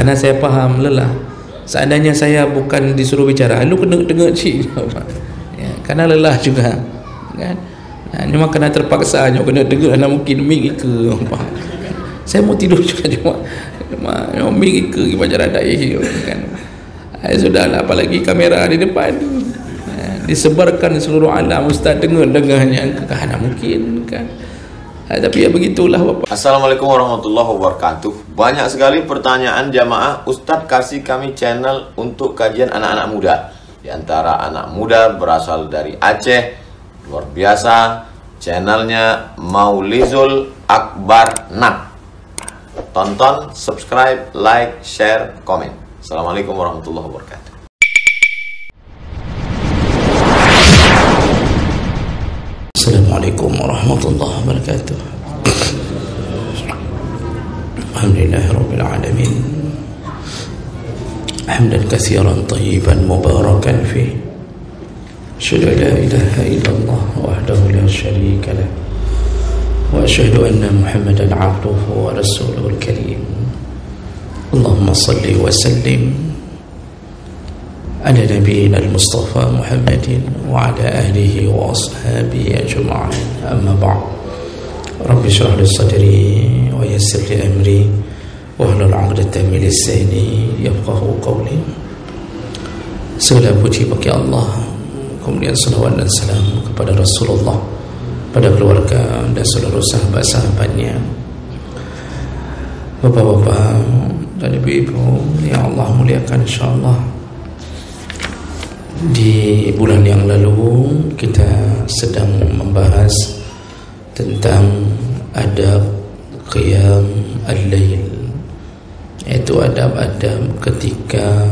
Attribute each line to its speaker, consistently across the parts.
Speaker 1: Karena saya faham lelah. Seandainya saya bukan disuruh bicara, lu kena dengar cik. Ya, karena lelah juga kan. Cuma kena terpaksa hanya kena dengar, nak mungkin mik ke apa. Saya mau tidur juga cuma mik ke baca radai kan. Sudahlah, apalagi kamera di depan. Disebarkan seluruh alam, ustaz dengarnya kan mungkin kan. Tapi ya begitulah Bapak.
Speaker 2: Assalamualaikum warahmatullahi wabarakatuh. Banyak sekali pertanyaan jamaah, Ustadz kasih kami channel untuk kajian anak-anak muda. Di antara anak muda berasal dari Aceh, luar biasa. Channelnya Maulizul Akbar Nak. Tonton, subscribe, like, share, komen. Assalamualaikum warahmatullahi wabarakatuh.
Speaker 1: Assalamualaikum warahmatullahi wabarakatuh. Alhamdulillahirabbil alamin. Hamdan katsiran thayyiban mubarakan fi. Asyhadu an la ilaha illallah wahdahu la syarika lah. Wa asyhadu anna Muhammadan 'abduhu wa rasuluhul karim. Allahumma shalli wa sallim على نبينا المصطفى محمد وعلى آله وأصحابه أجمعين. أما بعد، رب اشرح لي صدري ويسر لي أمري واحلل عقدة من لساني يفقهوا قولي. Segala puji bagi Allah, kemudian salawat dan salam kepada Rasulullah, pada keluarga dan seluruh sahabat-sahabatnya. Bapak-bapak dan ibu-ibu yang Allah muliakan, insyaAllah di bulan yang lalu kita sedang membahas tentang adab qiyam al-lail, yaitu adab-adab ketika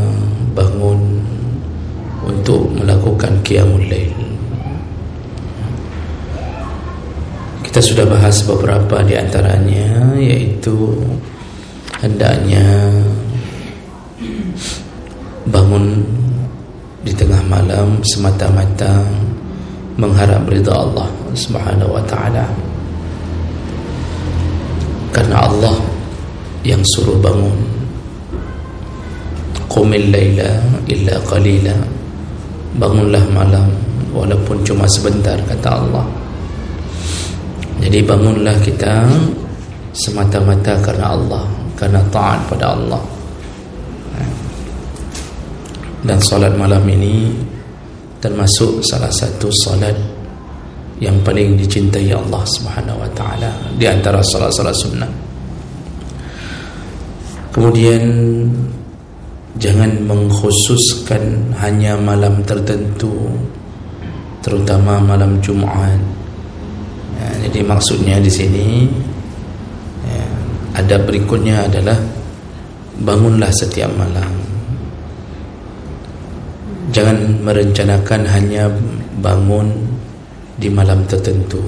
Speaker 1: bangun untuk melakukan qiyamul lail. Kita sudah bahas beberapa di antaranya, yaitu hendaknya bangun di tengah malam semata-mata mengharap ridha Allah Subhanahu wa ta'ala, karena Allah yang suruh bangun. Qumil laila illa qalila, bangunlah malam walaupun cuma sebentar, kata Allah. Jadi bangunlah kita semata-mata karena Allah, karena taat pada Allah. Dan solat malam ini termasuk salah satu solat yang paling dicintai Allah Subhanahu wa ta'ala di antara solat-solat sunnah. Kemudian jangan mengkhususkan hanya malam tertentu, terutama malam Jumat. Jadi maksudnya di sini adab berikutnya adalah bangunlah setiap malam. Jangan merencanakan hanya bangun di malam tertentu,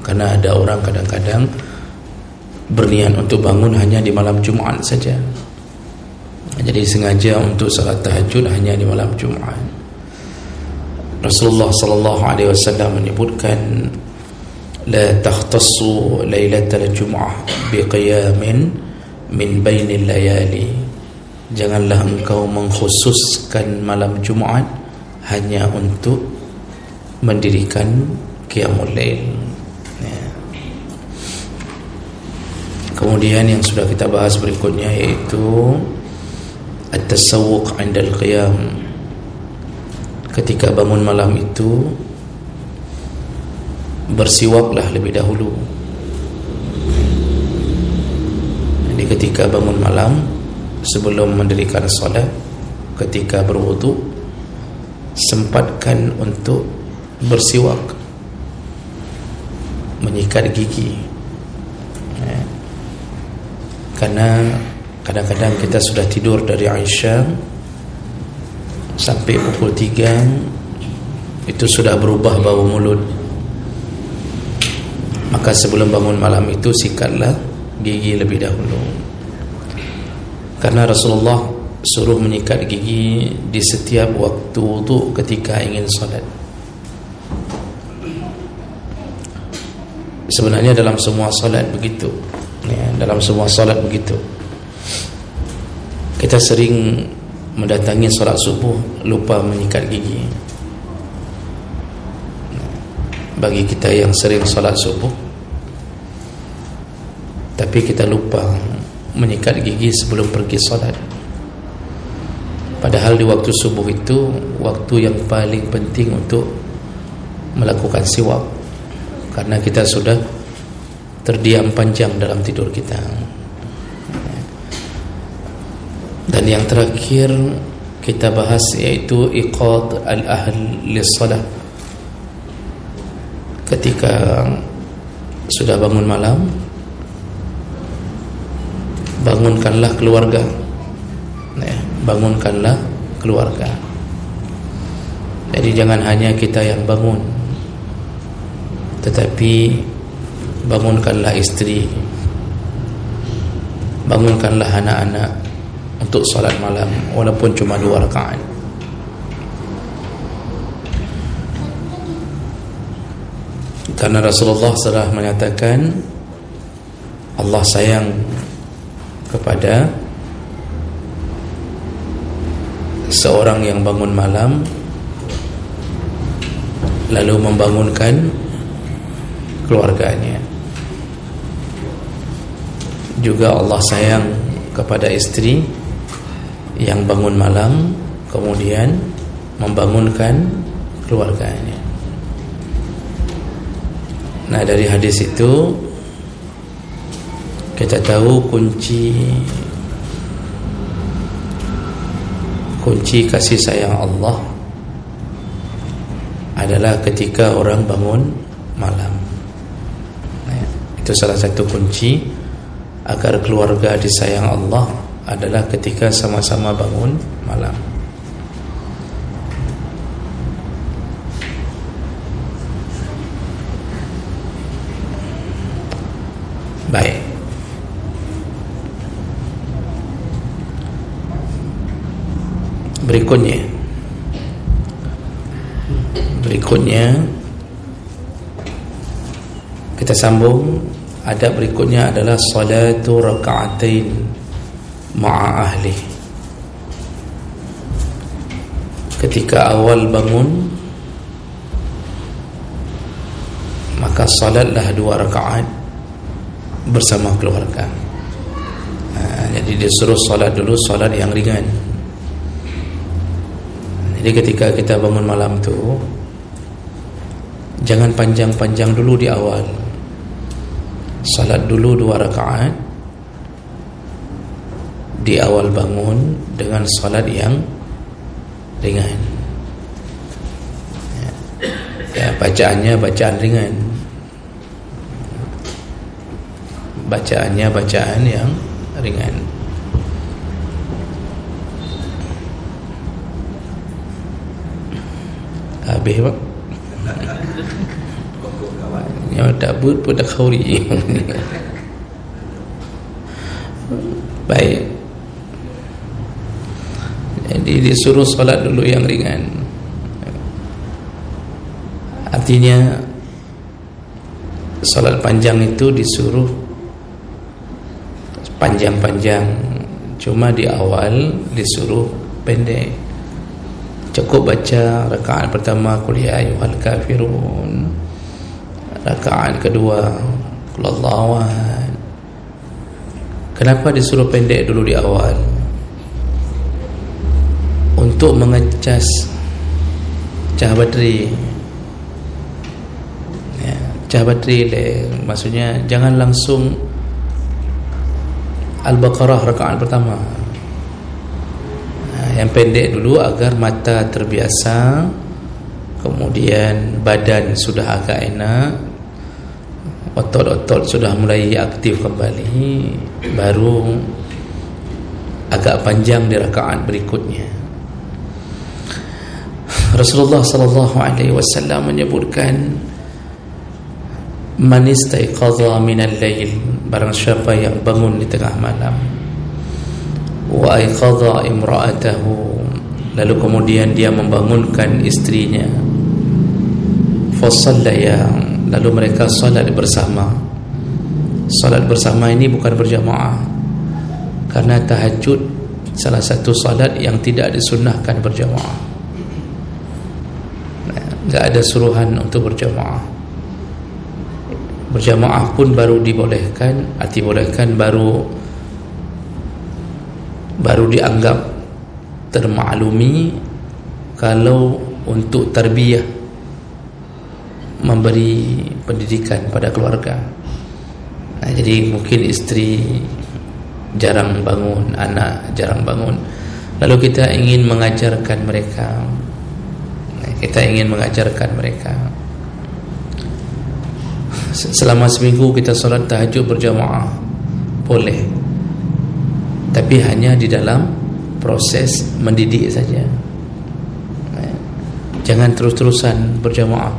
Speaker 1: karena ada orang kadang-kadang berniat untuk bangun hanya di malam Jumat saja. Jadi sengaja untuk salat tahajud hanya di malam Jumat. Rasulullah sallallahu alaihi wasallam menyebutkan, la takhtassu lailatal jum'ah biqiyamin min bainil layali. Janganlah engkau mengkhususkan malam Jumat hanya untuk mendirikan qiyamul lail. Kemudian yang sudah kita bahas berikutnya, yaitu at-tasawwuq 'inda al-qiyam. Ketika bangun malam itu bersiwaklah lebih dahulu. Jadi ketika bangun malam, sebelum mendirikan solat, ketika berwudu, sempatkan untuk bersiwak, menyikat gigi. Karena kadang-kadang kita sudah tidur dari Aisyah sampai pukul 3, itu sudah berubah bau mulut. Maka sebelum bangun malam itu sikatlah gigi lebih dahulu. Karena Rasulullah suruh menyikat gigi di setiap waktu wudu ketika ingin salat. Sebenarnya dalam semua salat begitu, ya, dalam semua salat begitu. Kita sering mendatangi solat subuh lupa menyikat gigi. Bagi kita yang sering solat subuh, tapi kita lupa menyikat gigi sebelum pergi solat. Padahal di waktu subuh itu waktu yang paling penting untuk melakukan siwak, karena kita sudah terdiam panjang dalam tidur kita. Dan yang terakhir kita bahas yaitu iqad al-ahl lis-salah. Ketika sudah bangun malam, bangunkanlah keluarga. Bangunkanlah keluarga. Jadi jangan hanya kita yang bangun, tetapi bangunkanlah istri, bangunkanlah anak-anak untuk salat malam walaupun cuma 2 rakaat. Karena Rasulullah SAW menyatakan Allah sayang kepada seorang yang bangun malam lalu membangunkan keluarganya. Juga Allah sayang kepada istri yang bangun malam kemudian membangunkan keluarganya. Nah, dari hadis itu kita tahu kunci kasih sayang Allah adalah ketika orang bangun malam. Nah, itu salah satu kunci agar keluarga disayang Allah adalah ketika sama-sama bangun malam. Baik. Berikutnya kita sambung. Adab berikutnya adalah salatu raka'atain ma'a ahli. Ketika awal bangun, maka salatlah 2 rakaat bersama keluarga. Jadi disuruh salat dulu, salat yang ringan. Jadi ketika kita bangun malam tu, jangan panjang-panjang dulu di awal. Salat dulu 2 rakaat di awal bangun dengan salat yang ringan. Ya, bacaannya bacaan ringan. Bacaannya bacaan yang ringan. Habis pak? Ya tak but pun tak khauri. Baik. Jadi disuruh solat dulu yang ringan. Artinya solat panjang itu disuruh panjang-panjang, cuma di awal disuruh pendek. Cukup baca rakaat pertama qul ya ayyuhal kafirun, rakaat kedua qul Allahu ahad. Kenapa disuruh pendek dulu di awal? Untuk mengecas cah bateri. Ya, cah bateri maksudnya jangan langsung Al-Baqarah rakaat pertama. Yang pendek dulu agar mata terbiasa, kemudian badan sudah agak enak, otot-otot sudah mulai aktif kembali, baru agak panjang di rakaat berikutnya. Rasulullah sallallahu alaihi wasallam menyebutkan, man istaiqadha minal lail, barang siapa yang bangun di tengah malam, wa aiqadha imra'atahu, lalu kemudian dia membangunkan istrinya, fasallaya, lalu mereka salat bersama. Salat bersama ini bukan berjamaah, karena tahajud salah satu salat yang tidak disunnahkan berjamaah. Tidak ada suruhan untuk berjamaah. Berjamaah pun baru dibolehkan, arti bolehkan baru dianggap termaklumi kalau untuk tarbiyah, memberi pendidikan pada keluarga. Jadi mungkin isteri jarang bangun, anak jarang bangun, lalu kita ingin mengajarkan mereka, selama seminggu kita solat tahajud berjamaah, boleh, tapi hanya di dalam proses mendidik saja. Jangan terus-terusan berjamaah,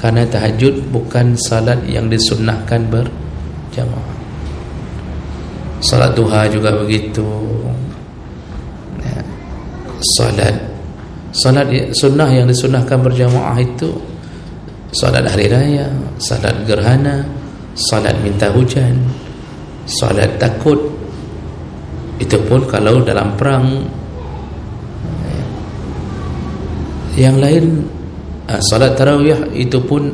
Speaker 1: karena tahajud bukan salat yang disunnahkan berjamaah. Salat duha juga begitu. Salat sunnah yang disunnahkan berjamaah itu salat hari raya, salat gerhana, salat minta hujan, salat takut. Itu pun kalau dalam perang. Yang lain, salat tarawih itu pun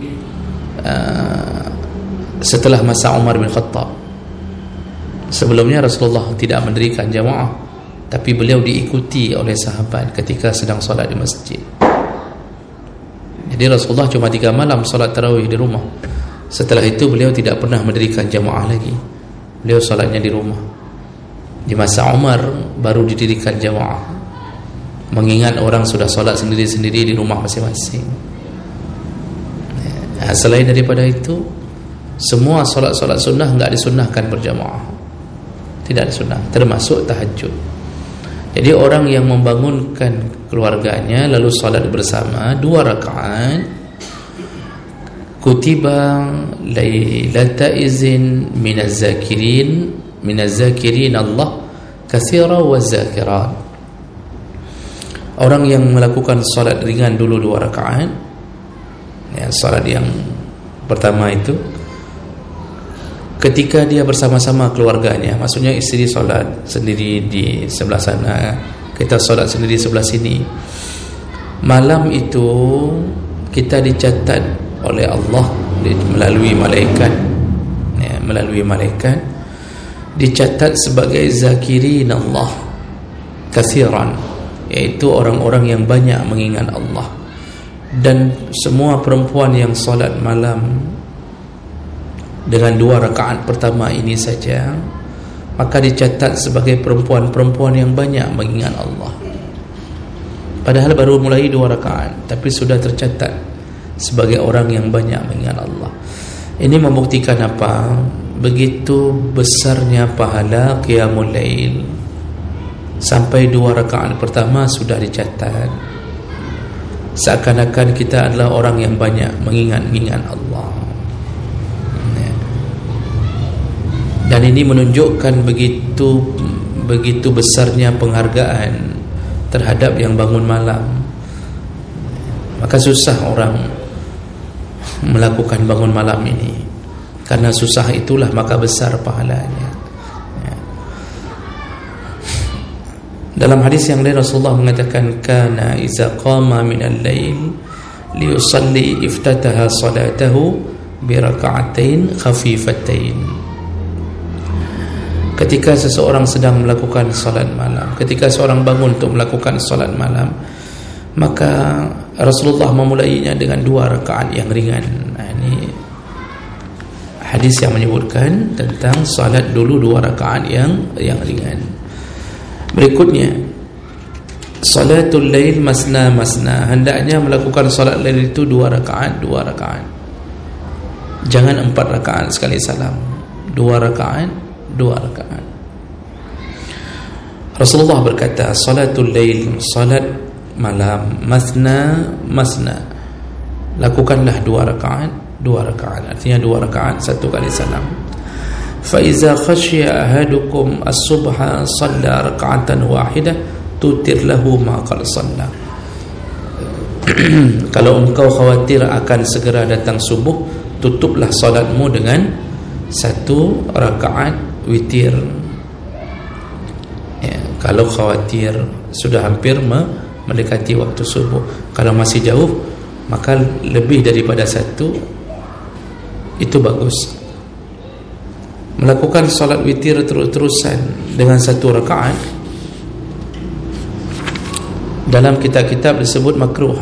Speaker 1: setelah masa Umar bin Khattab. Sebelumnya Rasulullah tidak mendirikan jamaah, tapi beliau diikuti oleh sahabat ketika sedang solat di masjid. Jadi Rasulullah cuma 3 malam solat tarawih di rumah. Setelah itu beliau tidak pernah mendirikan jamaah lagi. Beliau solatnya di rumah. Di masa Umar baru didirikan jamaah, mengingat orang sudah solat sendiri-sendiri di rumah masing-masing. Selain daripada itu, semua solat-solat sunnah enggak disunnahkan berjamaah. Tidak disunnah, termasuk tahajud. Jadi orang yang membangunkan keluarganya lalu solat bersama 2 rakaat, kutiba lailata izin minaz zakirin Allah katsira waz zakirat. Orang yang melakukan solat ringan dulu 2 rakaat, solat yang pertama itu, ketika dia bersama-sama keluarganya, maksudnya istri solat sendiri di sebelah sana, kita solat sendiri sebelah sini, malam itu kita dicatat oleh Allah melalui malaikat, dicatat sebagai zakirin Allah katsiran, yaitu orang-orang yang banyak mengingat Allah. Dan semua perempuan yang solat malam dengan 2 rakaat pertama ini saja, maka dicatat sebagai perempuan-perempuan yang banyak mengingat Allah. Padahal baru mulai 2 rakaat, tapi sudah tercatat sebagai orang yang banyak mengingat Allah. Ini membuktikan apa? Begitu besarnya pahala qiyamul lail. Sampai 2 rakaat pertama sudah dicatat, seakan-akan kita adalah orang yang banyak mengingat Allah. Dan ini menunjukkan begitu besarnya penghargaan terhadap yang bangun malam. Maka susah orang melakukan bangun malam ini, karena susah itulah maka besar pahalanya. Dalam hadis yang lain Rasulullah mengatakan, kana iza qama minal lail liyusalli iftataha salatahu bi raka'atain khafifatain. Ketika seseorang sedang melakukan salat malam, ketika seorang bangun untuk melakukan salat malam, maka Rasulullah memulainya dengan 2 rakaat yang ringan. Ini hadis yang menyebutkan tentang salat dulu 2 rakaat yang ringan. Berikutnya, salatul lail masna, hendaknya melakukan salat lail itu 2 rakaat. Jangan 4 rakaat sekali salam. 2 rakaat. Rasulullah berkata, salatul lail, salat malam, masna, lakukanlah 2 rakaat, artinya 2 rakaat 1 kali salam. Fa iza khashiya ahadukum as-subha shalla raka'atan wahidah tutir lahu ma qad shalla. Kalau engkau khawatir akan segera datang subuh, tutuplah salatmu dengan 1 rakaat witir. Kalau khawatir sudah hampir mendekati waktu subuh. Kalau masih jauh, maka lebih daripada satu itu bagus. Melakukan solat witir terus-terusan dengan satu rakaat dalam kitab-kitab disebut makruh.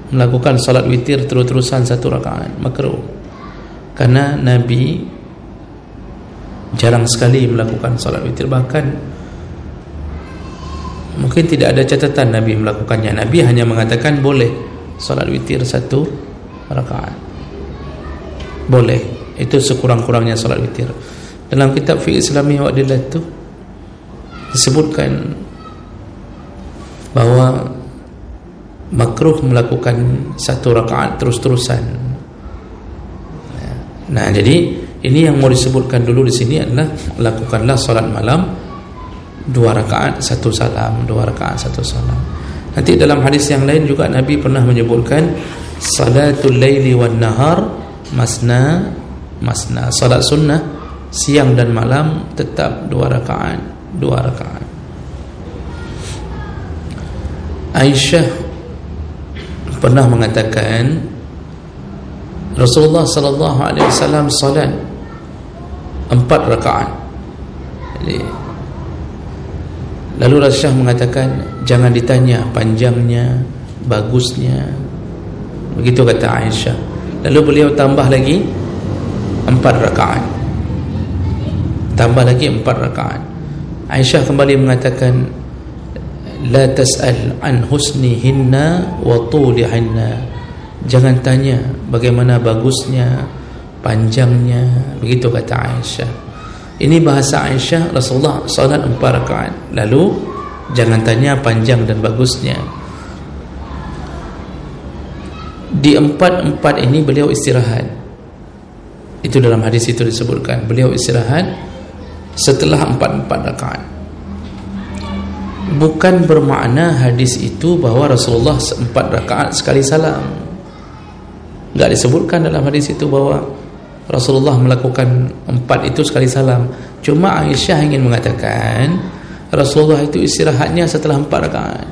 Speaker 1: Melakukan solat witir terus-terusan satu rakaat makruh, karena Nabi jarang sekali melakukan solat witir. Bahkan mungkin tidak ada catatan Nabi melakukannya. Nabi hanya mengatakan boleh solat witir satu rakaat, boleh. Itu sekurang-kurangnya solat witir. Dalam kitab Fiqh Islami wa Adillah itu disebutkan bahawa makruh melakukan satu rakaat terus-terusan. Nah, jadi ini yang mau disebutkan dulu di sini adalah lakukanlah solat malam 2 rakaat 1 salam, 2 rakaat 1 salam. Nanti dalam hadis yang lain juga Nabi pernah menyebutkan salatul laili wan nahar masna masna. Salat sunnah siang dan malam tetap 2 rakaat, 2 rakaat. Aisyah pernah mengatakan Rasulullah sallallahu alaihi wasallam salat 4 rakaat. Jadi, lalu Rasulullah mengatakan jangan ditanya panjangnya, bagusnya. Begitu kata Aisyah. Lalu beliau tambah lagi 4 rakaat. Tambah lagi 4 rakaat. Aisyah kembali mengatakan la tas'al an husnihinna wa tulihinna. Jangan tanya bagaimana bagusnya, panjangnya. Begitu kata Aisyah. Ini bahasa Aisyah, Rasulullah salat 4 rakaat. Lalu jangan tanya panjang dan bagusnya. Di 4 ini beliau istirahat. Itu dalam hadis itu disebutkan beliau istirahat setelah 4 rakaat. Bukan bermakna hadis itu bahawa Rasulullah 4 rakaat sekali salam. Enggak disebutkan dalam hadis itu bahawa Rasulullah melakukan 4 itu sekali salam. Cuma Aisyah ingin mengatakan Rasulullah itu istirahatnya setelah 4 rakaat.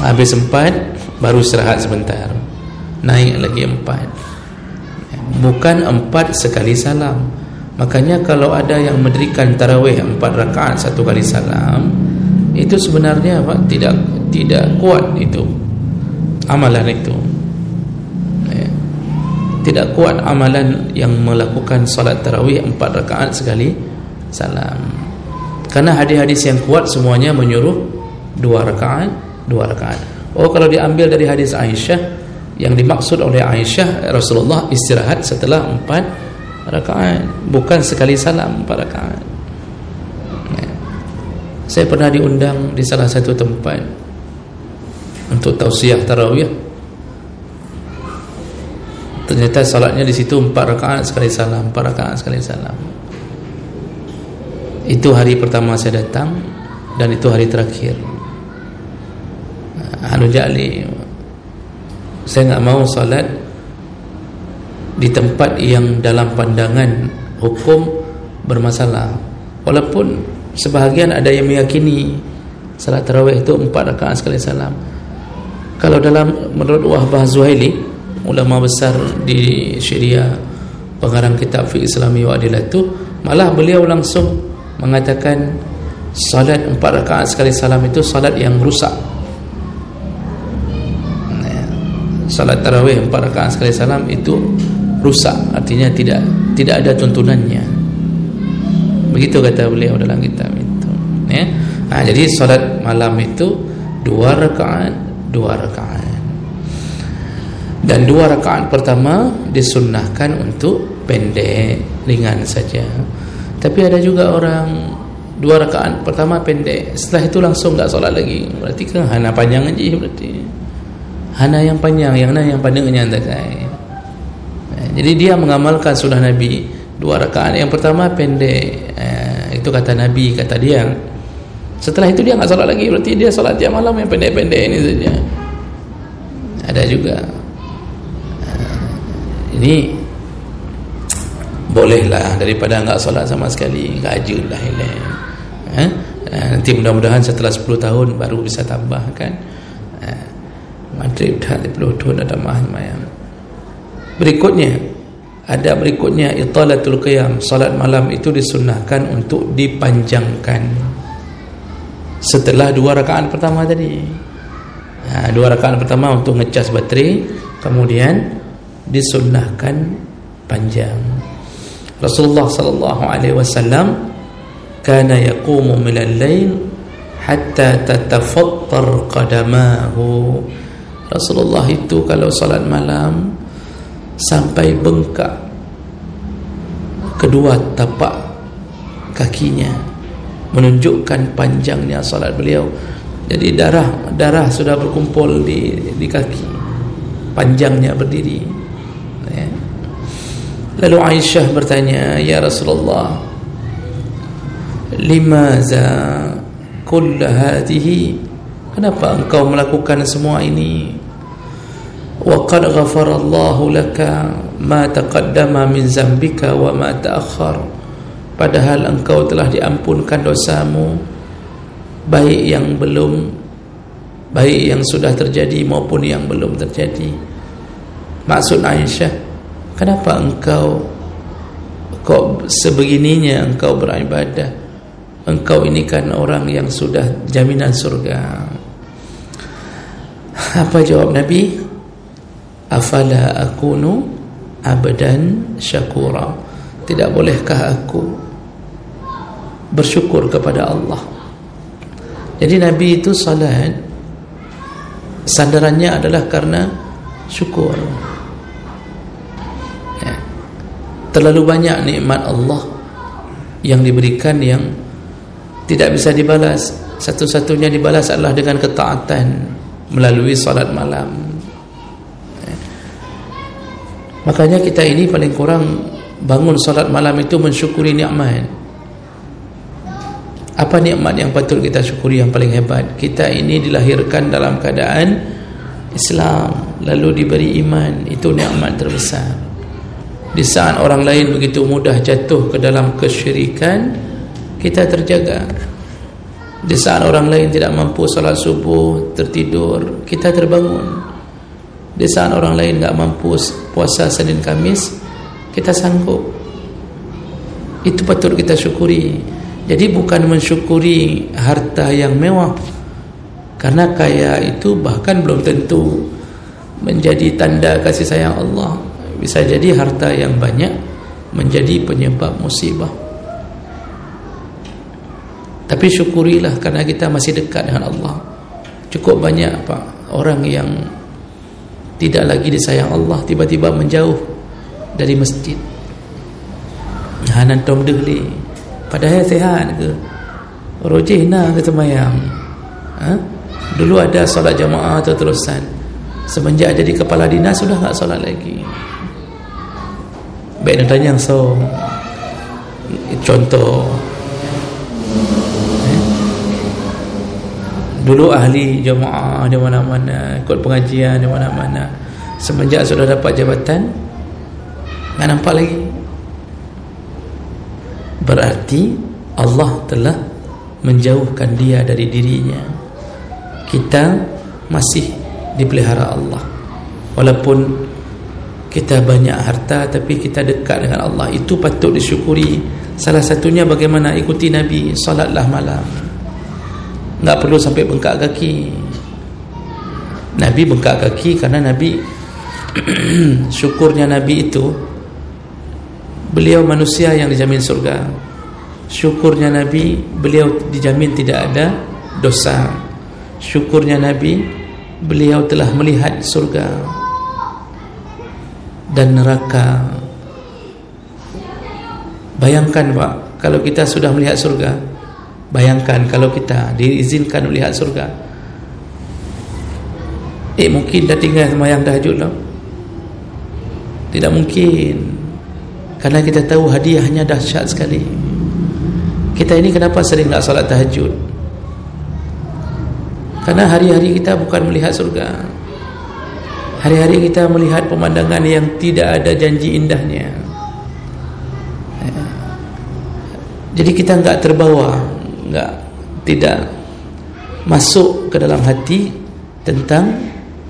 Speaker 1: Habis 4 baru istirahat sebentar, naik lagi 4. Bukan 4 sekali salam. Makanya kalau ada yang mendirikan tarawih 4 rakaat 1 kali salam, itu sebenarnya apa? Tidak kuat itu amalan itu. Tidak kuat amalan yang melakukan salat tarawih 4 rakaat sekali salam. Karena hadis-hadis yang kuat semuanya menyuruh 2 rakaat, 2 rakaat. Oh, kalau diambil dari hadis Aisyah, yang dimaksud oleh Aisyah Rasulullah istirahat setelah 4 rakaat, bukan sekali salam 4 rakaat. Saya pernah diundang di salah satu tempat untuk tausiah tarawih. Ternyata salatnya di situ 4 rakaat sekali salam, 4 rakaat sekali salam. Itu hari pertama saya datang dan itu hari terakhir. Jali, saya enggak mau salat di tempat yang dalam pandangan hukum bermasalah. Walaupun sebahagian ada yang meyakini salat tarawih itu 4 rakaat sekali salam. Kalau menurut Wahbah Zuhaili, ulama besar di Syria, pengarang kitab Fiqh Islami wa Adillah itu, malah beliau langsung mengatakan salat 4 rakaat sekali salam itu salat yang rusak. Salat tarawih 4 rakaat sekali salam itu rusak, artinya tidak ada tuntunannya. Begitu kata beliau dalam kitab itu. Jadi salat malam itu 2 rakaat, 2 rakaat. Dan 2 rakaat pertama disunnahkan untuk pendek, ringan saja. Tapi ada juga orang 2 rakaat pertama pendek, setelah itu langsung tak solat lagi. Berarti kan hana panjang aja berarti. Hana yang panjang, yang panjangnya tak kaya. Jadi dia mengamalkan sunnah Nabi 2 rakaat yang pertama pendek. Itu kata Nabi, kata dia. Setelah itu dia tak solat lagi, berarti dia solat tiap malam yang pendek-pendek ini saja. Ada juga. Ini bolehlah daripada enggak solat sama sekali, enggak ajul lah. Nanti mudah-mudahan setelah 10 tahun baru bisa tambah kan. Maghrib dah 52 dah tambah semayang. Berikutnya italatul qiyam. Salat malam itu disunnahkan untuk dipanjangkan setelah 2 rakaat pertama tadi. 2 rakaat pertama untuk ngecas baterai, kemudian disunnahkan panjang. Rasulullah sallallahu alaihi wasallam kana yaqumu min al-lail hatta tatafattar qadamahu. Rasulullah itu kalau salat malam sampai bengkak kedua tapak kakinya, menunjukkan panjangnya salat beliau. Jadi darah sudah berkumpul di kaki, panjangnya berdiri. Lalu Aisyah bertanya, ya Rasulullah, limaza kull hadhihi, kenapa engkau melakukan semua ini? Wa qad ghafarallahu laka ma taqaddama min zambika wa ma ta'akhkhar, padahal engkau telah diampunkan dosamu, baik yang sudah terjadi maupun yang belum terjadi. Maksud Aisyah, kenapa engkau kok sebegininya engkau beribadah? Engkau ini kan orang yang sudah jaminan surga. Apa jawab Nabi? Afala akunu abdan syakura, tidak bolehkah aku bersyukur kepada Allah? Jadi Nabi itu salat sandarannya adalah karena syukur. Terlalu banyak nikmat Allah yang diberikan yang tidak bisa dibalas. Satu-satunya dibalas adalah dengan ketaatan melalui salat malam. Makanya kita ini paling kurang bangun salat malam itu mensyukuri nikmat. Apa nikmat yang patut kita syukuri yang paling hebat? Kita ini dilahirkan dalam keadaan Islam, lalu diberi iman. Itu nikmat terbesar. Di saat orang lain begitu mudah jatuh ke dalam kesyirikan, kita terjaga. Di saat orang lain tidak mampu salat subuh, tertidur, kita terbangun. Di saat orang lain tidak mampu puasa Senin Kamis, kita sanggup. Itu patut kita syukuri. Jadi bukan mensyukuri harta yang mewah, karena kaya itu bahkan belum tentu menjadi tanda kasih sayang Allah. Bisa jadi harta yang banyak menjadi penyebab musibah. Tapi syukurilah karena kita masih dekat dengan Allah. Cukup banyak orang yang tidak lagi disayang Allah tiba-tiba menjauh dari masjid. Hanan tom degli, padahal sehat ke? Rojih nak ke semayang? Dulu ada solat jamaah terus-terusan. Semenjak jadi kepala dinas sudah tak solat lagi. Baik nak tanya contoh. Dulu ahli jamaah di mana-mana, ikut pengajian di mana-mana. Semenjak sudah dapat jabatan, tak nampak lagi. Berarti Allah telah menjauhkan dia dari dirinya. Kita masih dipelihara Allah. Walaupun kita banyak harta, tapi kita dekat dengan Allah. Itu patut disyukuri. Salah satunya bagaimana ikuti Nabi, salatlah malam. Tak perlu sampai bengkak kaki. Nabi bengkak kaki karena Nabi syukurnya Nabi itu, beliau manusia yang dijamin surga. Syukurnya Nabi, beliau dijamin tidak ada dosa. Syukurnya Nabi, beliau telah melihat surga dan neraka. Bayangkan Pak, kalau kita sudah melihat surga, bayangkan kalau kita diizinkan melihat surga. Mungkin dah tinggal sembahyang tahajud lah? Tidak mungkin. Karena kita tahu hadiahnya dahsyat sekali. Kita ini kenapa sering tak salat tahajud? Karena hari-hari kita bukan melihat surga. Hari-hari kita melihat pemandangan yang tidak ada janji indahnya. Jadi kita enggak terbawa, tidak masuk ke dalam hati tentang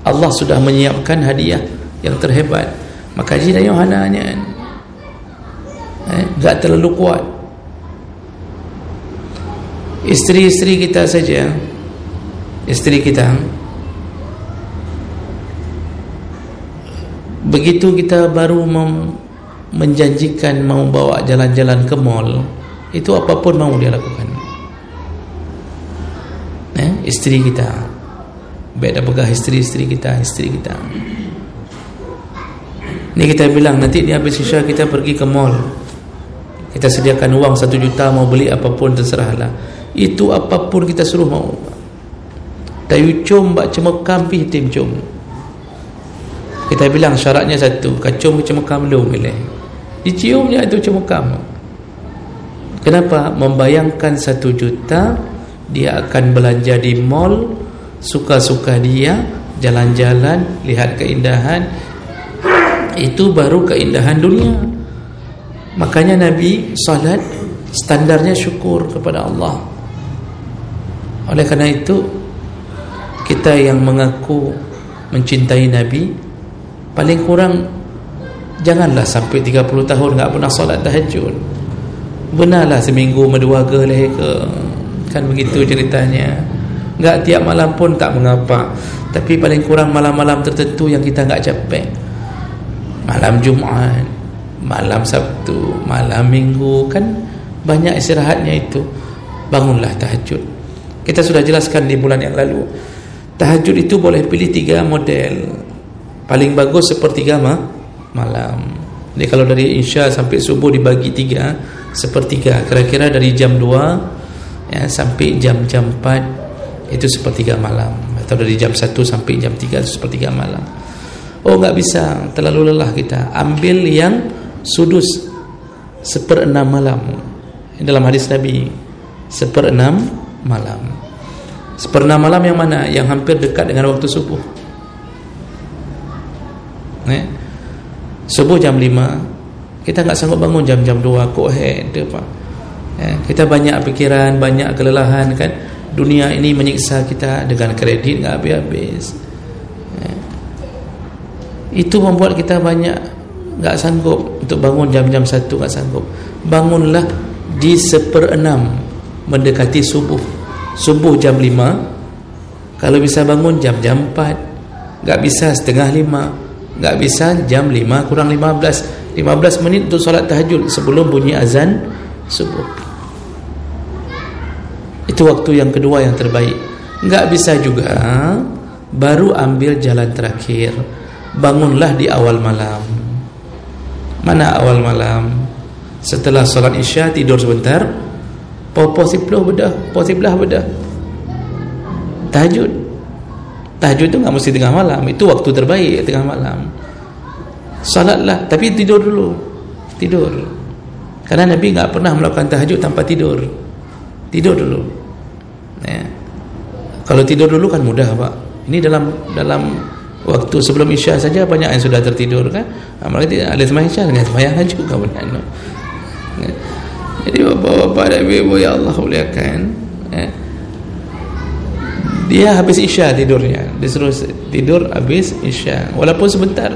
Speaker 1: Allah sudah menyiapkan hadiah yang terhebat. Maka Haji dan Yohana enggak terlalu kuat. Isteri-isteri kita saja, isteri kita, begitu kita baru menjanjikan mau bawa jalan-jalan ke mall, itu apapun mau dia lakukan. Isteri kita, baik dah pegah isteri kita. Ni kita bilang nanti di habis isya kita pergi ke mall, kita sediakan uang 1 juta, mau beli apapun terserahlah. Itu apapun kita suruh mau. Tayu cum bak cemekam pi tim cum. Kita bilang syaratnya satu, kacum cemekam lu boleh. Diciumnya itu cemekam. Kenapa? Membayangkan 1 juta dia akan belanja di mall, suka-suka dia, jalan-jalan, lihat keindahan. Itu baru keindahan dunia. Makanya Nabi salat standarnya syukur kepada Allah. Oleh kerana itu, kita yang mengaku mencintai Nabi, paling kurang janganlah sampai 30 tahun enggak pernah solat tahajud. Benarlah seminggu medua ke, kan begitu ceritanya. Enggak tiap malam pun tak mengapa, tapi paling kurang malam-malam tertentu yang kita enggak capek. Malam Jumaat, malam Sabtu, malam Minggu, kan banyak istirahatnya itu. Bangunlah tahajud. Kita sudah jelaskan di bulan yang lalu. Tahajud itu boleh pilih 3 model. Paling bagus sepertiga malam. Jadi kalau dari Isya sampai subuh dibagi 3, sepertiga. Kira-kira dari jam 2 sampai jam 4 itu sepertiga malam. Atau dari jam 1 sampai jam 3 itu sepertiga malam. Oh, enggak bisa, terlalu lelah kita. Ambil yang sudus, 1/6 malam. Dalam hadis Nabi, 1/6 malam. 1/6 malam yang mana? Yang hampir dekat dengan waktu subuh. Subuh jam 5, kita enggak sanggup bangun jam 2, kok Pak. Kita banyak pikiran, banyak kelelahan kan. Dunia ini menyiksa kita dengan kredit enggak habis-habis. Itu membuat kita banyak enggak sanggup untuk bangun jam-jam 1, enggak sanggup. Bangunlah di 1/6 mendekati subuh. Subuh jam 5, kalau bisa bangun jam 4, enggak bisa setengah 5, enggak bisa jam 5 kurang 15 menit untuk solat tahajud sebelum bunyi azan subuh. Itu waktu yang kedua yang terbaik. Enggak bisa juga baru ambil jalan terakhir. Bangunlah di awal malam. Mana awal malam? Setelah solat Isya tidur sebentar, posiblah bedah. Tahajud itu enggak mesti tengah malam. Itu waktu terbaik, tengah malam. Salatlah, tapi tidur dulu. Tidur. Karena Nabi enggak pernah melakukan tahajud tanpa tidur. Tidur dulu. Kalau tidur dulu kan mudah, Pak. Ini dalam waktu sebelum Isya saja banyak yang sudah tertidur kan. Mereka ada sembahyang Isya dengan sembahyang juga benar. Jadi bapak-bapak dan ibu ya Allah muliakan, dia habis Isya tidurnya, disuruh tidur habis Isya walaupun sebentar.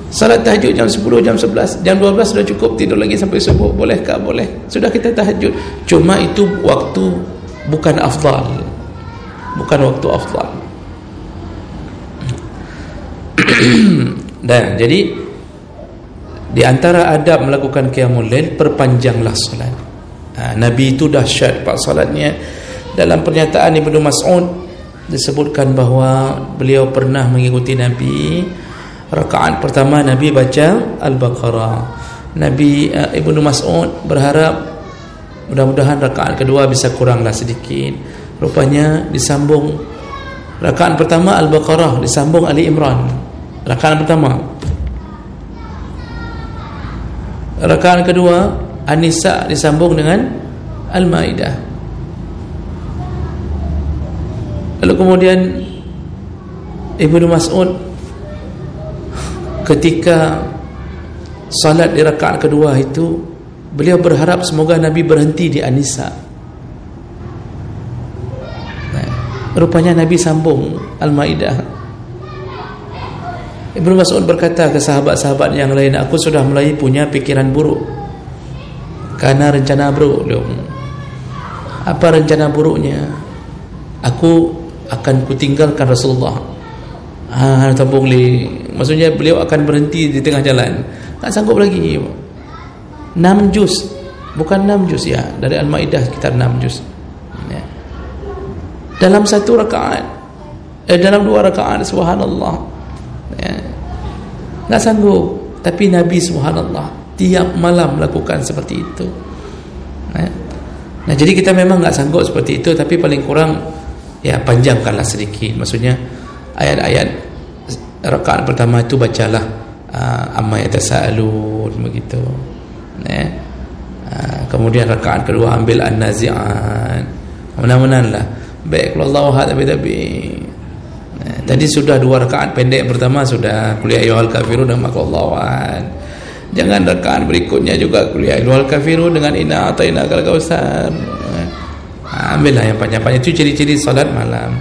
Speaker 1: Salat tahajud jam 10, jam 11, jam 12 sudah cukup, tidur lagi sampai subuh. Bolehkah? Boleh. Sudah kita tahajud. Cuma itu waktu bukan afdal. Bukan waktu afdal. Dan jadi di antara adab melakukan qiyamul lail, perpanjanglah solat. Nabi itu dahsyat pak solatnya. Dalam pernyataan Ibnu Mas'ud disebutkan bahawa beliau pernah mengikuti Nabi. Rakaat pertama Nabi baca Al-Baqarah. Ibnu Mas'ud berharap mudah-mudahan rakaat kedua bisa kuranglah sedikit. Rupanya disambung. Rakaat pertama Al-Baqarah, disambung Ali Imran. Rakaat pertama. Rakaat kedua An-Nisa disambung dengan Al-Maidah. Lalu kemudian Ibnu Mas'ud ketika salat di rakaat kedua itu, beliau berharap semoga Nabi berhenti di An-Nisa. Rupanya Nabi sambung Al-Maidah. Ibnu Mas'ud berkata ke sahabat-sahabat yang lain, aku sudah mulai punya pikiran buruk karena rencana buruk. Apa rencana buruknya? Aku akan kutinggalkan Rasulullah. Tampung li. Maksudnya beliau akan berhenti di tengah jalan. Tak sanggup lagi. 6 juz, bukan 6 juz ya, dari Al-Maidah sekitar 6 juz. Ya. Dalam 1 rakaat, dalam 2 rakaat, subhanallah. Ya. Tak sanggup. Tapi Nabi subhanallah tiap malam melakukan seperti itu. Ya. Nah, jadi kita memang tak sanggup seperti itu, tapi paling kurang ya panjangkanlah sedikit. Maksudnya ayat-ayat rakaat pertama itu bacalah amma yatasaalun begitu. Kemudian rakaat kedua ambil an-nazi'at. Mudah-mudahanlah baik wallahu a'lam bishawab. Tadi sudah 2 rakaat pendek pertama sudah qul ya ayyuhal kafirun dan maqallahu an. Jangan rakaat berikutnya juga qul ya ayyuhal kafirun dengan inna atainakal kautsar. Ambillah yang panjang-panjang. Itu ciri-ciri salat malam.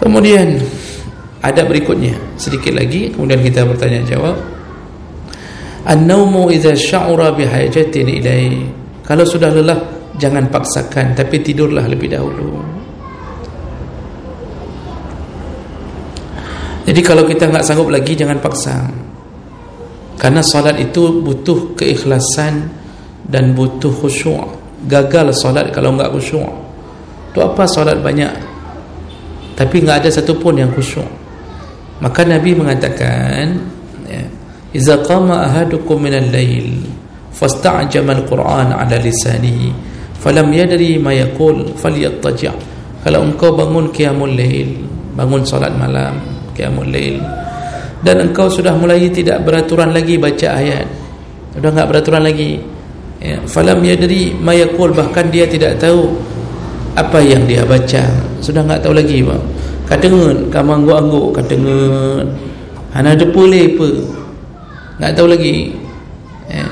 Speaker 1: Kemudian ada berikutnya sedikit lagi, kemudian kita bertanya jawab. An-naumu idza sya'ura bihajatin ilai. Kalau sudah lelah jangan paksakan, tapi tidurlah lebih dahulu. Jadi kalau kita enggak sanggup lagi jangan paksa. Karena salat itu butuh keikhlasan dan butuh khusyuk. Gagal salat kalau enggak khusyuk. Tu apa salat banyak tapi enggak ada satu pun yang khusyuk. Maka Nabi mengatakan, ya, iza qama ahadukum minal lail fasta'jama al-Quran ala lisanihi falam yadri ma yaqul falyattaji'. Kalau engkau bangun qiyamul lail, bangun salat malam qiyamul lail, dan engkau sudah mulai tidak beraturan lagi baca ayat, sudah enggak beraturan lagi, ya, falam yadri ma yaqul, bahkan dia tidak tahu apa yang dia baca, sudah enggak tahu lagi, bang. Kadengen kamu angguk-angguk, kadengen hana depule apa, enggak tahu lagi, ya.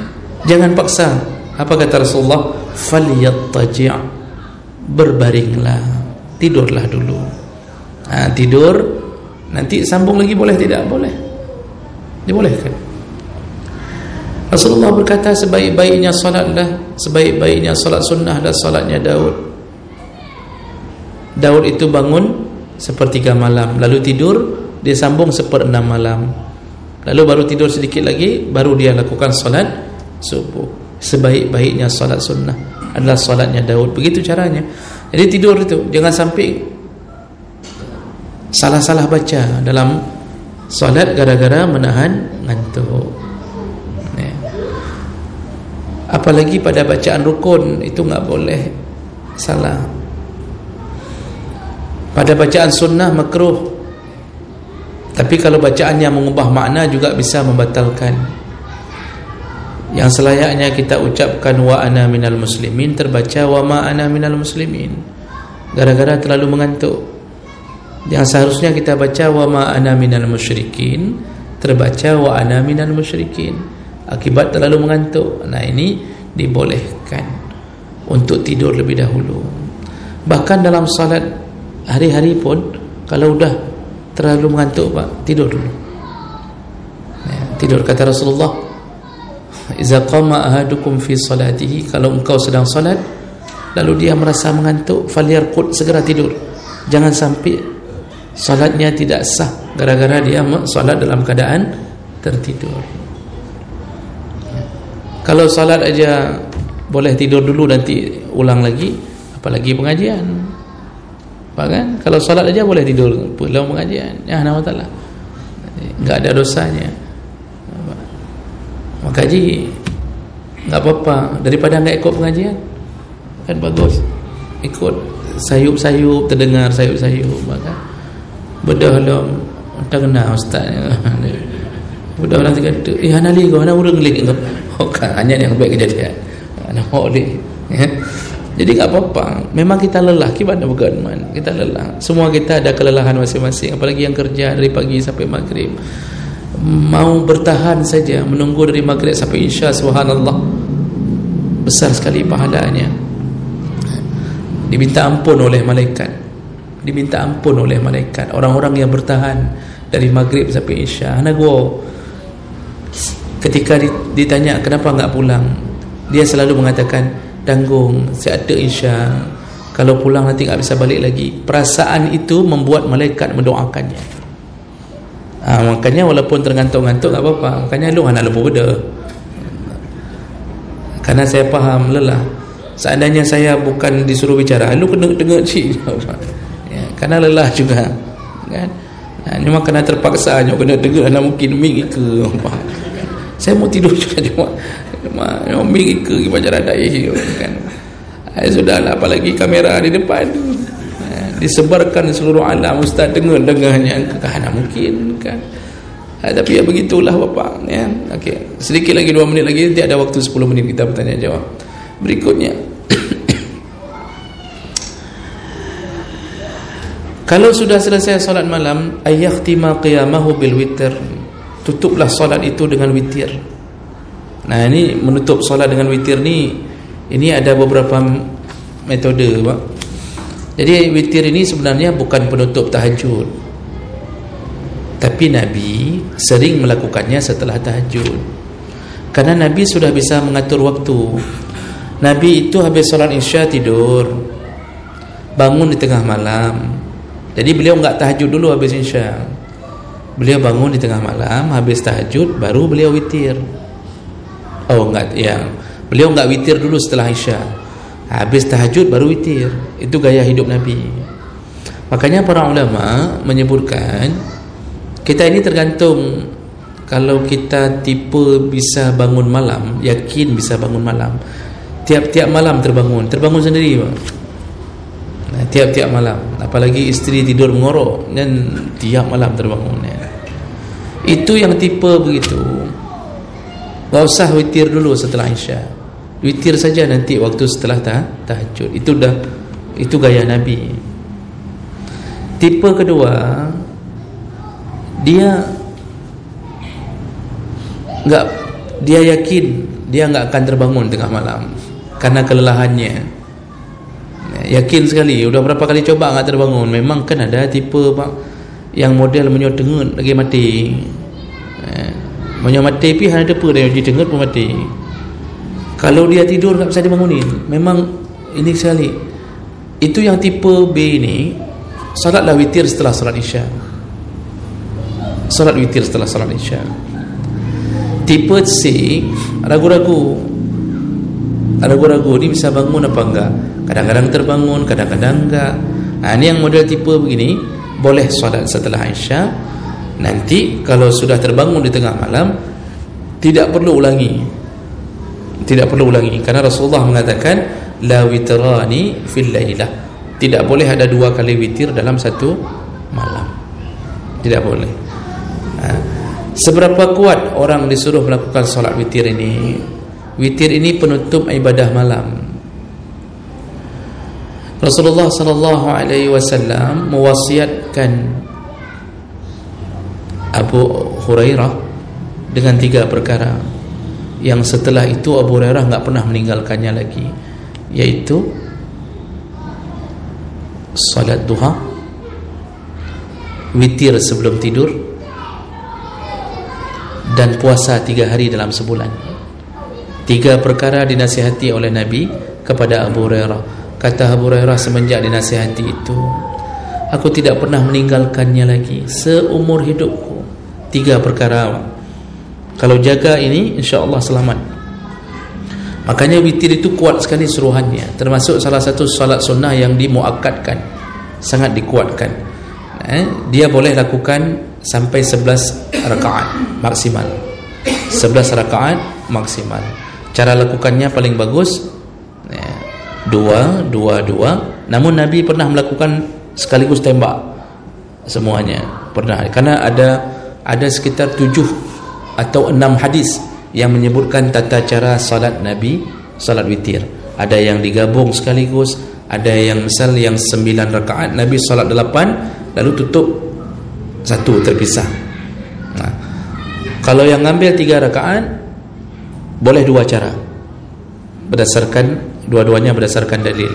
Speaker 1: Jangan paksa. Apa kata Rasulullah? Falyattaji', berbaringlah, tidurlah dulu. Tidur, nanti sambung lagi boleh tidak? Boleh, dibolehkan. Rasulullah berkata sebaik-baiknya salatlah, sebaik-baiknya salat sunnah adalah salatnya Daud. Daud itu bangun sepertiga malam, lalu tidur, dia sambung 1/6 malam, lalu baru tidur sedikit lagi, baru dia lakukan salat subuh. Sebaik-baiknya salat sunnah adalah salatnya Daud. Begitu caranya. Jadi tidur itu jangan sampai salah-salah baca dalam salat gara-gara menahan ngantuk. Apalagi pada bacaan rukun itu enggak boleh salah. Pada bacaan sunnah makruh, tapi kalau bacaannya mengubah makna juga bisa membatalkan. Yang selayaknya kita ucapkan wa ana minal muslimin, terbaca wa ma ana minal muslimin, gara-gara terlalu mengantuk. Yang seharusnya kita baca wa ma ana minal musyrikin, terbaca wa ana minal musyrikin, akibat terlalu mengantuk. Nah, ini dibolehkan untuk tidur lebih dahulu. Bahkan dalam salat hari-hari pun kalau udah terlalu mengantuk, Pak, tidur dulu, ya, tidur. Kata Rasulullah, iza qama ahadukum fi salatihi, kalau engkau sedang salat lalu dia merasa mengantuk, falyarqud, segera tidur. Jangan sampai salatnya tidak sah gara-gara dia salat dalam keadaan tertidur. Ya. Kalau salat aja boleh tidur dulu nanti ulang lagi, apalagi pengajian. Bahkan kalau salat aja boleh tidur pulang pengajian, ya Allah Taala, enggak ada dosanya. Maka ji enggak apa-apa, daripada enggak ikut pengajian kan bagus. Ikut sayup-sayup, terdengar sayup-sayup, maka bedah dalam tak kenal ustaz. Bedah orang kata, hana li kau hana urang li engap. Okey, hanya yang baik kejadian. Ana mau li. Jadi enggak apa-apa. Memang kita lelah, gimana bukan man? Kita lelah. Semua kita ada kelelahan masing-masing, apalagi yang kerja dari pagi sampai maghrib. Mau bertahan saja menunggu dari maghrib sampai isya, subhanallah, besar sekali pahalanya. Diminta ampun oleh malaikat. diminta ampun oleh malaikat. Orang-orang yang bertahan dari maghrib sampai isya, Hanago ketika ditanya kenapa enggak pulang, dia selalu mengatakan, tanggung, saya ada isya, kalau pulang nanti enggak bisa balik lagi. Perasaan itu membuat malaikat mendoakannya. Makanya walaupun tergantung-gantung enggak apa-apa, makanya lu anak lepas beda. Karena saya faham lelah. Seandainya saya bukan disuruh bicara, lu kena dengar cik, ya, karena lelah juga kan. Memang kena terpaksa kena dengar, nak mungkin mik ke apa. Saya mau tidur juga cuma mik ke baca radai kan. Sudahlah, apalagi kamera di depan, disebarkan seluruh alam, ustaz dengarnya, kan mungkin kan. Tapi ya begitulah Bapak ya. Okey, sedikit lagi 2 minit lagi, nanti ada waktu 10 menit kita bertanya jawab. Berikutnya, kalau sudah selesai solat malam, ayakhtima qiyamahu bil witr, tutuplah solat itu dengan witir. Nah, ini menutup solat dengan witir ni, ini ada beberapa metode, Pak. Jadi witir ini sebenarnya bukan penutup tahajud, tapi Nabi sering melakukannya setelah tahajud. Karena Nabi sudah bisa mengatur waktu. Nabi itu habis solat isya tidur, bangun di tengah malam. Jadi beliau enggak tahajud dulu habis isya. Beliau bangun di tengah malam, habis tahajud baru beliau witir. Oh enggak, ya. Beliau enggak witir dulu setelah isya. Habis tahajud baru witir. Itu gaya hidup Nabi. Makanya para ulama menyebutkan, kita ini tergantung. Kalau kita tipe bisa bangun malam, yakin bisa bangun malam, tiap-tiap malam terbangun sendiri, Pak. Nah, tiap-tiap malam, apalagi isteri tidur mengorok dan tiap malam terbangun ya. Itu yang tipe begitu. Gak usah witir dulu setelah isya, witir saja nanti waktu setelah tahajud. Itu gaya Nabi. Tipe kedua, dia yakin dia enggak akan terbangun tengah malam karena kelelahannya. Yakin sekali, udah berapa kali coba enggak terbangun. Memang kan ada tipe, Pak, yang model menyodengut lagi mati. Mati pi ada apa dia dengut pun mati. Kalau dia tidur enggak bisa dibangunin. Memang ini sekali. Itu yang tipe B ini, salatlah witir setelah salat isya. Salat witir setelah salat isya. Tipe C, ragu-ragu ni bisa bangun apa enggak. Kadang-kadang terbangun, kadang-kadang enggak. Ini yang model tipe begini, boleh salat setelah isya. Nanti kalau sudah terbangun di tengah malam, tidak perlu ulangi. Tidak perlu ulangi, karena Rasulullah mengatakan la witrani fil lailah. Tidak boleh ada 2 kali witir dalam satu malam. Tidak boleh. Seberapa kuat orang disuruh melakukan solat witir ini? Witir ini penutup ibadah malam. Rasulullah sallallahu alaihi wasallam mewasiatkan Abu Hurairah dengan 3 perkara, yang setelah itu Abu Hurairah enggak pernah meninggalkannya lagi, yaitu salat duha, witir sebelum tidur, dan puasa 3 hari dalam sebulan. 3 perkara dinasihati oleh Nabi kepada Abu Hurairah. Kata Abu Hurairah semenjak dinasihati itu, aku tidak pernah meninggalkannya lagi seumur hidupku. 3 perkara, kalau jaga ini insya-Allah selamat. Makanya witir itu kuat sekali suruhannya, termasuk salah satu salat sunnah yang dimuakkadkan, sangat dikuatkan. Dia boleh lakukan sampai 11 rakaat maksimal. 11 rakaat maksimal. Cara lakukannya paling bagus 2, 2, 2. Namun Nabi pernah melakukan sekaligus tembak semuanya. Pernah, karena ada sekitar 7 atau 6 hadis yang menyebutkan tata cara salat Nabi, salat witir. Ada yang digabung sekaligus, ada yang misal yang 9 rakaat Nabi salat 8 lalu tutup 1 terpisah. Nah, kalau yang ngambil 3 rakaat boleh 2 cara, berdasarkan dua-duanya berdasarkan dalil.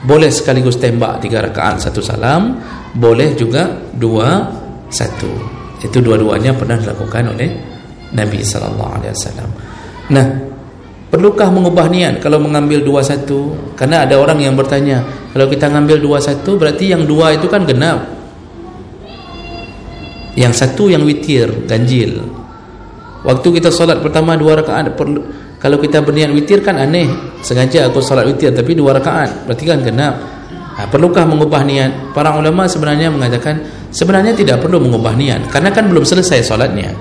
Speaker 1: Boleh sekaligus tembak 3 rakaat 1 salam, boleh juga 2 1. Itu dua-duanya pernah dilakukan oleh Nabi sallallahu alaihi wasallam. Nah, perlukah mengubah niat kalau mengambil 2 1? Karena ada orang yang bertanya, kalau kita ngambil 2 1 berarti yang 2 itu kan genap. Yang 1 yang witir, ganjil. Waktu kita solat pertama 2 rakaat, kalau kita berniat witir kan aneh. Sengaja aku solat witir tapi 2 rakaat, berarti kan genap. Perlukah mengubah niat? Para ulama sebenarnya mengatakan sebenarnya tidak perlu mengubah niat, karena kan belum selesai solatnya.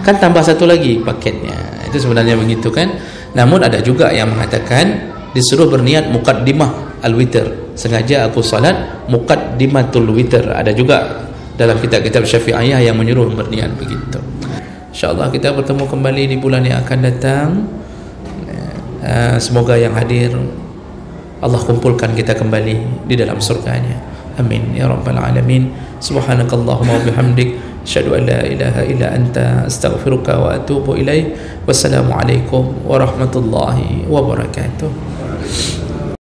Speaker 1: Kan tambah 1 lagi paketnya. Itu sebenarnya begitu kan. Namun ada juga yang mengatakan disuruh berniat muqaddimah al-witr. Sengaja aku salat muqaddimatul witr. Ada juga dalam kitab-kitab Syafi'iyah yang menyuruh berniat begitu. InsyaAllah kita bertemu kembali di bulan yang akan datang. Semoga yang hadir Allah kumpulkan kita kembali di dalam surganya. Amin ya rabbal alamin. Subhanakallahumma wa bihamdik, asyhadu an la ilaha illa anta, astaghfiruka wa atubu ilaik. Wassalamu alaikum warahmatullahi wabarakatuh.